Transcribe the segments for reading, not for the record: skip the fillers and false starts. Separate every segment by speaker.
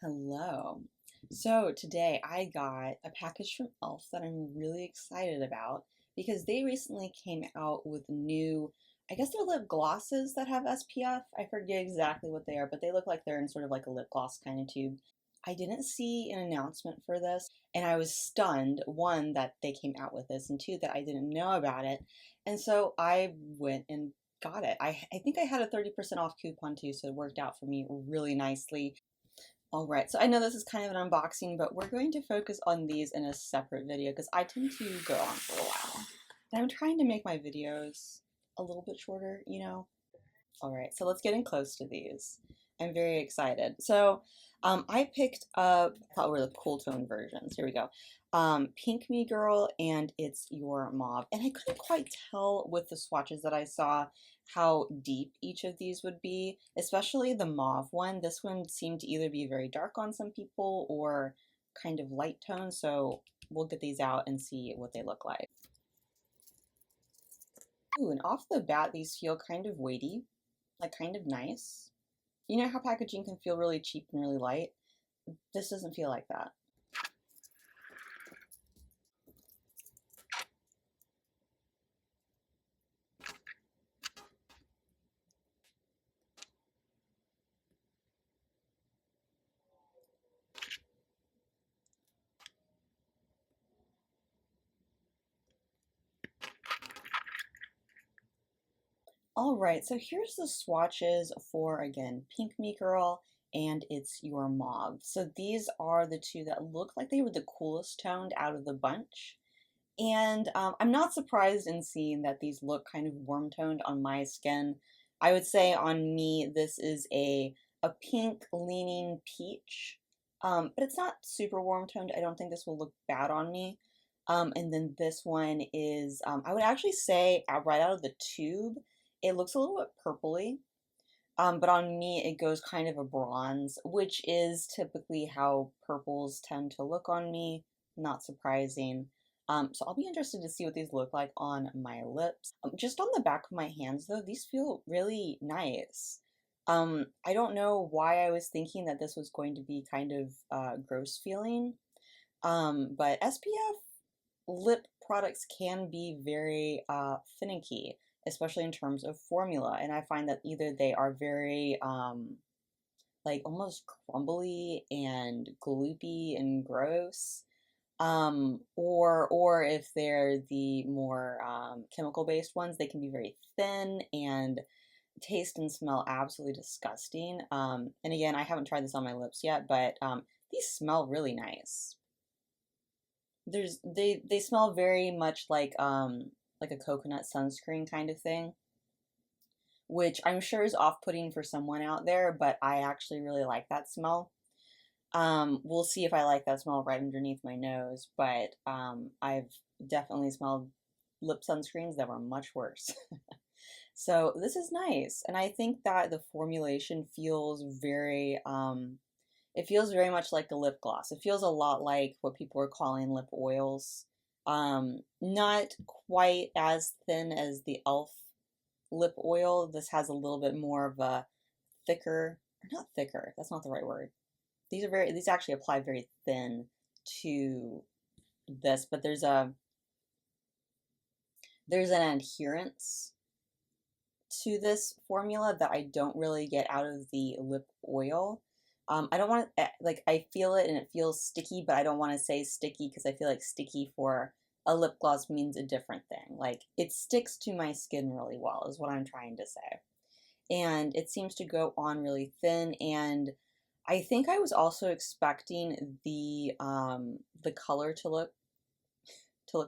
Speaker 1: Hello. So today I got a package from e.l.f. that I'm really excited about because they recently came out with new, I guess they're lip glosses that have SPF. I forget exactly what they are, but they look like they're in sort of like a lip gloss kind of tube. I didn't see an announcement for this, and I was stunned, one, that they came out with this, and two, that I didn't know about it. And so I went and got it. I think I had a 30% off coupon too, so it worked out for me really nicely. All right, so I know this is kind of an unboxing, but we're going to focus on these in a separate video because I tend to go on for a while. And I'm trying to make my videos a little bit shorter, you know? All right, so let's get in close to these. I'm very excited. So I picked up, I thought were the cool tone versions. Here we go. Pink Me Girl, and it's your mauve. And I couldn't quite tell with the swatches that I saw how deep each of these would be, especially the mauve one. This one seemed to either be very dark on some people or kind of light tone. So we'll get these out and see what they look like. Ooh, and off the bat, these feel kind of weighty, like kind of nice. You know how packaging can feel really cheap and really light? This doesn't feel like that. All right, so here's the swatches for, again, Pink Me Girl and It's Your Mauve. So these are the two that look like they were the coolest toned out of the bunch. And I'm not surprised in seeing that these look kind of warm toned on my skin. I would say on me, this is a pink leaning peach, but it's not super warm toned. I don't think this will look bad on me. And then this one is, I would actually say right out of the tube, it looks a little bit purpley. But on me, it goes kind of a bronze, which is typically how purples tend to look on me. Not surprising. So I'll be interested to see what these look like on my lips. Just on the back of my hands, though, these feel really nice. I don't know why I was thinking that this was going to be kind of gross feeling, but SPF lip products can be very finicky, especially in terms of formula. And I find that either they are very like almost crumbly and gloopy and gross, or if they're the more chemical based ones, they can be very thin and taste and smell absolutely disgusting. And again, I haven't tried this on my lips yet, but these smell really nice. They smell very much like a coconut sunscreen kind of thing, which I'm sure is off-putting for someone out there, but I actually really like that smell. We'll see if I like that smell right underneath my nose, but I've definitely smelled lip sunscreens that were much worse. So this is nice, and I think that the formulation feels very it feels very much like a lip gloss. It feels a lot like what people are calling lip oils. Not quite as thin as the e.l.f. lip oil. This has a little bit more of a thicker, or not thicker, that's not the right word. These actually apply very thin to this, but there's an adherence to this formula that I don't really get out of the lip oil. I don't want to, like, I feel it and it feels sticky, but I don't want to say sticky because I feel like sticky for a lip gloss means a different thing. Like, it sticks to my skin really well, is what I'm trying to say. And it seems to go on really thin, and I think I was also expecting the color to look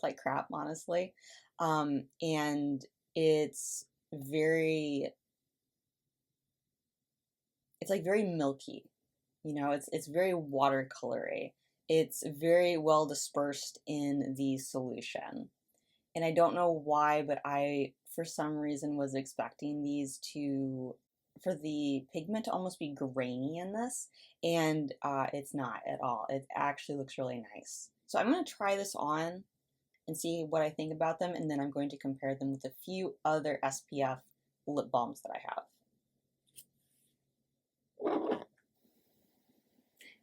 Speaker 1: like crap, honestly. And it's very, it's like very milky. You know, it's very watercolory. It's very well dispersed in the solution. And I don't know why, but I, for some reason, was expecting these to, for the pigment to almost be grainy in this, and it's not at all. It actually looks really nice. So I'm going to try this on and see what I think about them, and then I'm going to compare them with a few other SPF lip balms that I have.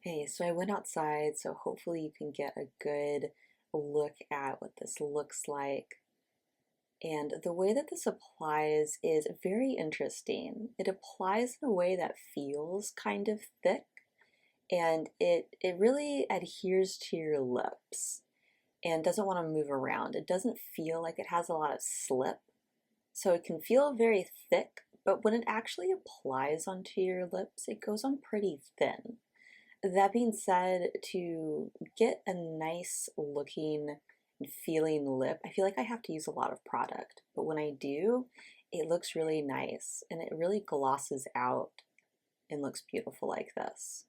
Speaker 1: Okay, so I went outside, so hopefully you can get a good look at what this looks like. And the way that this applies is very interesting. It applies in a way that feels kind of thick, and it really adheres to your lips and doesn't want to move around. It doesn't feel like it has a lot of slip, so it can feel very thick, but when it actually applies onto your lips, it goes on pretty thin. That being said, to get a nice looking and feeling lip, I feel like I have to use a lot of product, but when I do, it looks really nice and it really glosses out and looks beautiful like this.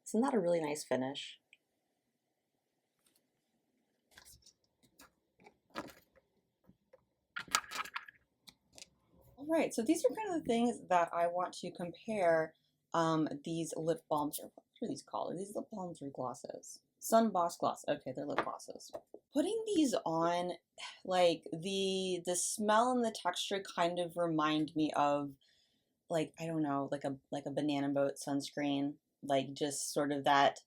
Speaker 1: Isn't that a really nice finish? All right, so these are kind of the things that I want to compare these lip balms, or what are these called? Are these lip balms or glosses? Sun Boss Gloss. Okay, they're lip glosses. Putting these on, like the smell and the texture kind of remind me of, like, I don't know, like a banana boat sunscreen, like just sort of that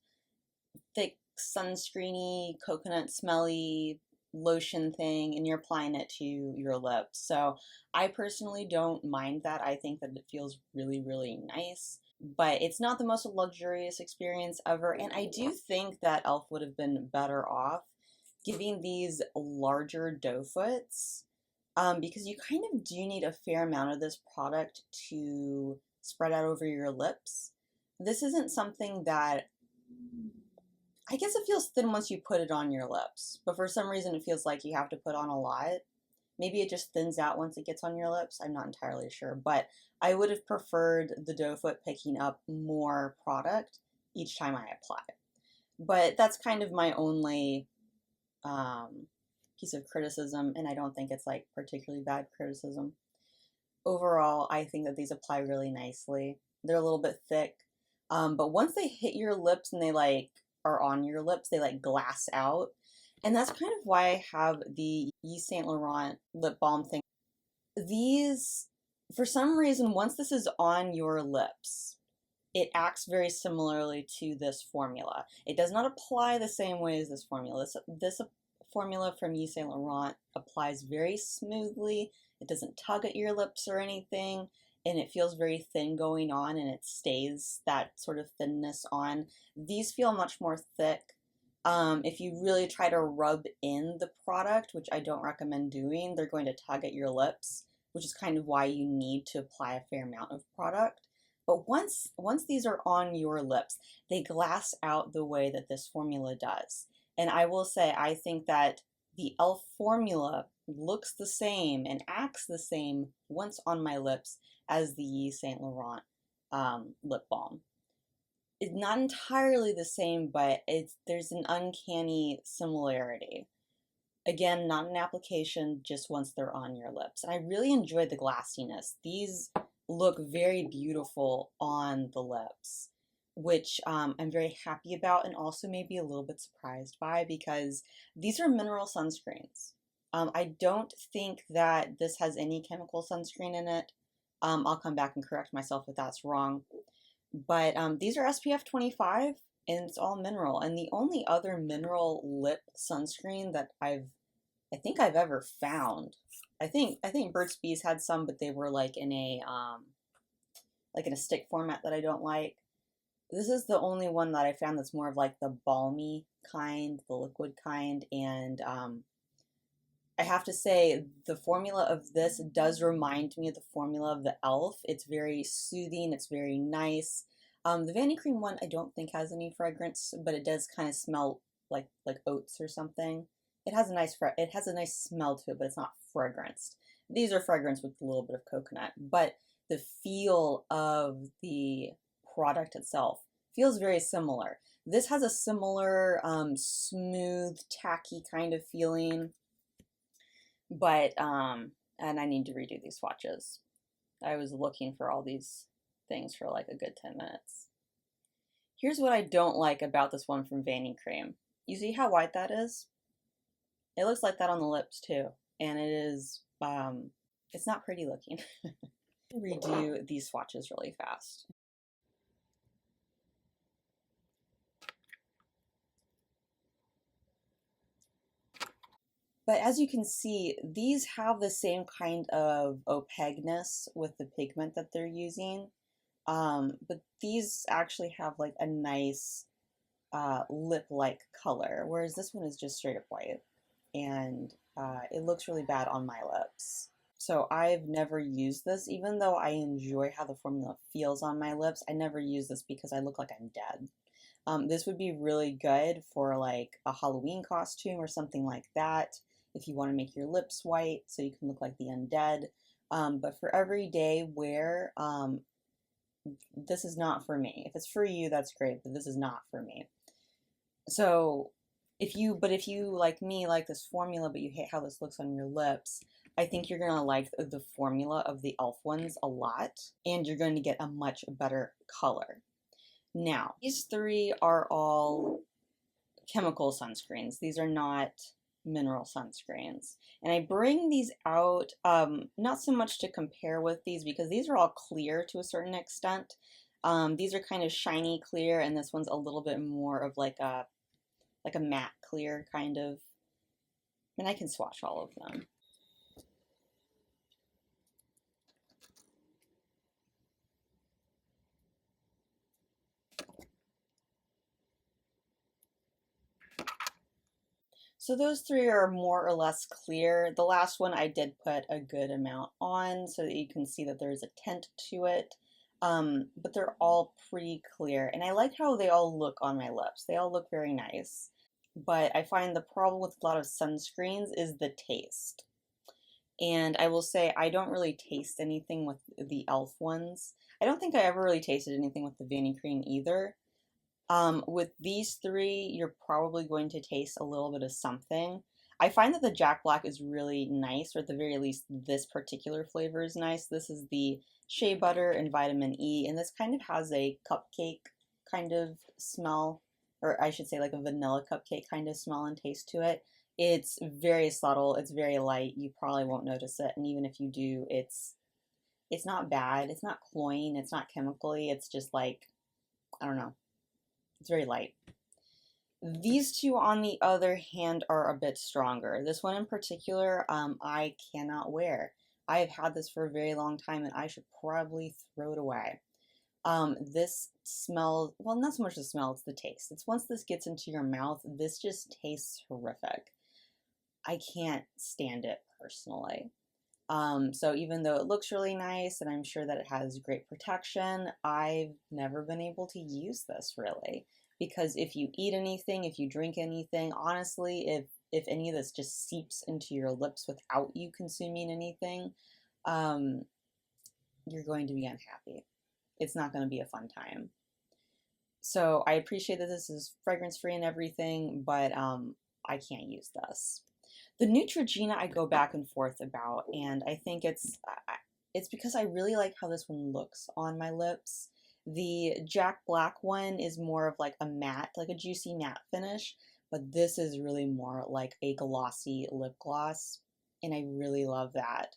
Speaker 1: thick sunscreeny, coconut smelly lotion thing, and you're applying it to your lips. So I personally don't mind that. I think that it feels really, really nice. But it's not the most luxurious experience ever. And I do think that e.l.f. would have been better off giving these larger doe foots, because you kind of do need a fair amount of this product to spread out over your lips. This isn't something that, I guess it feels thin once you put it on your lips, but for some reason it feels like you have to put on a lot. Maybe it just thins out once it gets on your lips. I'm not entirely sure, but I would have preferred the doe foot picking up more product each time I apply. But that's kind of my only piece of criticism, and I don't think it's like particularly bad criticism. Overall, I think that these apply really nicely. They're a little bit thick, but once they hit your lips and they like are on your lips, they like glass out. And that's kind of why I have the Yves Saint Laurent lip balm thing. These, for some reason, once this is on your lips, it acts very similarly to this formula. It does not apply the same way as this formula. This formula from Yves Saint Laurent applies very smoothly. It doesn't tug at your lips or anything, and it feels very thin going on, and it stays that sort of thinness on. These feel much more thick. If you really try to rub in the product, which I don't recommend doing, they're going to tug at your lips, which is kind of why you need to apply a fair amount of product. But once these are on your lips, they glass out the way that this formula does. And I will say, I think that the e.l.f. formula looks the same and acts the same once on my lips as the Yves Saint Laurent lip balm. It's not entirely the same, but there's an uncanny similarity. Again, not an application, just once they're on your lips. And I really enjoy the glassiness. These look very beautiful on the lips, which I'm very happy about and also maybe a little bit surprised by, because these are mineral sunscreens. I don't think that this has any chemical sunscreen in it. I'll come back and correct myself if that's wrong. But these are SPF 25 and it's all mineral. And the only other mineral lip sunscreen that I think I've ever found, I think Burt's Bees had some, but they were like in a stick format that I don't like. This is the only one that I found that's more of like the balmy kind, the liquid kind, and I have to say the formula of this does remind me of the formula of the e.l.f. It's very soothing, it's very nice. The Vanicream one I don't think has any fragrance, but it does kind of smell like oats or something. It has a nice smell to it, but it's not fragranced. These are fragranced with a little bit of coconut, but the feel of the product itself feels very similar. This has a similar smooth, tacky kind of feeling, but and I need to redo these swatches. I was looking for all these things for like a good 10 minutes. Here's what I don't like about this one from Vanicream. You see how white that is? It looks like that on the lips too, and it is it's not pretty looking. Redo these swatches really fast. But as you can see, these have the same kind of opaqueness with the pigment that they're using. But these actually have like a nice lip-like color, whereas this one is just straight up white. And it looks really bad on my lips. So I've never used this, even though I enjoy how the formula feels on my lips. I never use this because I look like I'm dead. This would be really good for like a Halloween costume or something like that, if you want to make your lips white so you can look like the undead. But for everyday wear, this is not for me. If it's for you, that's great, but this is not for me. So if you like me, like this formula, but you hate how this looks on your lips, I think you're gonna like the formula of the e.l.f. ones a lot, and you're going to get a much better color. Now, these three are all chemical sunscreens. These are not mineral sunscreens. And I bring these out, not so much to compare with these because these are all clear to a certain extent. These are kind of shiny clear, and this one's a little bit more of like a matte clear kind of. And I can swatch all of them. So those three are more or less clear. The last one I did put a good amount on so that you can see that there's a tint to it. But they're all pretty clear. And I like how they all look on my lips. They all look very nice. But I find the problem with a lot of sunscreens is the taste. And I will say I don't really taste anything with the e.l.f. ones. I don't think I ever really tasted anything with the Vanicream either. With these three, you're probably going to taste a little bit of something. I find that the Jack Black is really nice, or at the very least, this particular flavor is nice. This is the Shea Butter and Vitamin E, and this kind of has a cupcake kind of smell, or I should say like a vanilla cupcake kind of smell and taste to it. It's very subtle, it's very light, you probably won't notice it, and even if you do, it's not bad, it's not cloying, it's not chemically, it's just like, I don't know, it's very light. These two, on the other hand, are a bit stronger. This one in particular, I cannot wear. I have had this for a very long time and I should probably throw it away. This smells, well, not so much the smell, it's the taste. It's once this gets into your mouth, this just tastes horrific. I can't stand it personally. So even though it looks really nice and I'm sure that it has great protection, I've never been able to use this really. Because if you eat anything, if you drink anything, honestly, if any of this just seeps into your lips without you consuming anything, you're going to be unhappy. It's not going to be a fun time. So I appreciate that this is fragrance free and everything, but I can't use this. The Neutrogena I go back and forth about, and I think it's because I really like how this one looks on my lips. The Jack Black one is more of like a matte, like a juicy matte finish, but this is really more like a glossy lip gloss, and I really love that.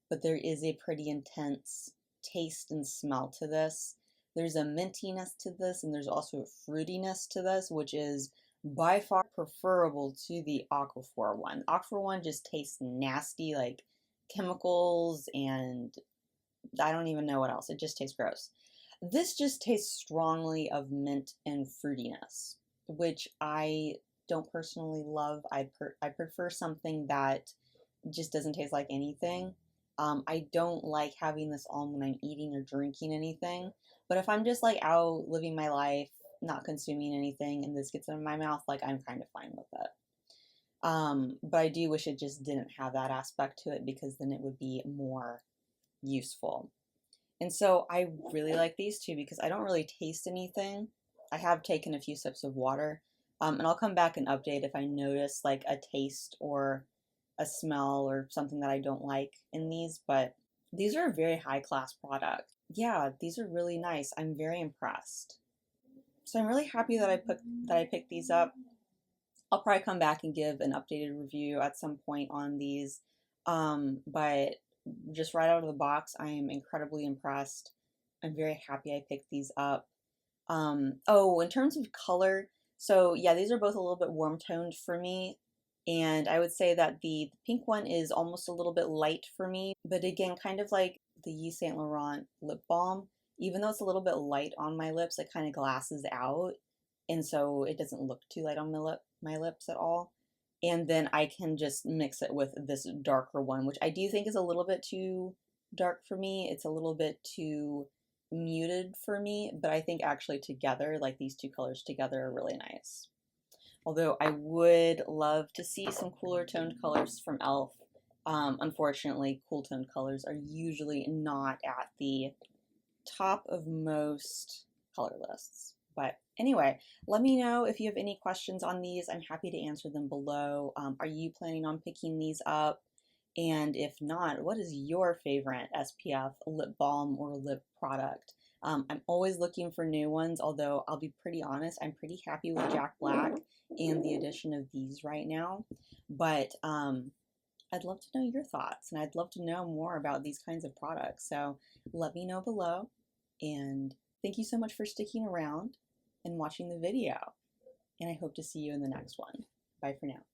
Speaker 1: But there is a pretty intense taste and smell to this. There's a mintiness to this, and there's also a fruitiness to this, which is by far preferable to the Aquaphor one. Aquaphor one just tastes nasty, like chemicals, and I don't even know what else. It just tastes gross. This just tastes strongly of mint and fruitiness, which I don't personally love. I prefer something that just doesn't taste like anything. I don't like having this on when I'm eating or drinking anything. But if I'm just like out living my life, not consuming anything, and this gets in my mouth, like I'm kind of fine with it. But I do wish it just didn't have that aspect to it because then it would be more useful. And so I really like these two because I don't really taste anything. I have taken a few sips of water, and I'll come back and update if I notice like a taste or a smell or something that I don't like in these, but these are a very high class product. Yeah, these are really nice. I'm very impressed. So I'm really happy that I picked these up. I'll probably come back and give an updated review at some point on these. But just right out of the box, I am incredibly impressed. I'm very happy I picked these up. Oh, in terms of color, so yeah, these are both a little bit warm toned for me. And I would say that the pink one is almost a little bit light for me, but again, kind of like the Yves Saint Laurent lip balm, even though it's a little bit light on my lips, it kind of glasses out, and so it doesn't look too light on my lips at all. And then I can just mix it with this darker one, which I do think is a little bit too dark for me. It's a little bit too muted for me, but I think actually together, like these two colors together, are really nice. Although I would love to see some cooler toned colors from e.l.f. Unfortunately, cool toned colors are usually not at the top of most color lists. But anyway, let me know if you have any questions on these. I'm happy to answer them below. Are you planning on picking these up? And if not, what is your favorite SPF lip balm or lip product? I'm always looking for new ones, although I'll be pretty honest, I'm pretty happy with Jack Black and the addition of these right now. But I'd love to know your thoughts, and I'd love to know more about these kinds of products. So let me know below, and thank you so much for sticking around and watching the video. And I hope to see you in the next one. Bye for now.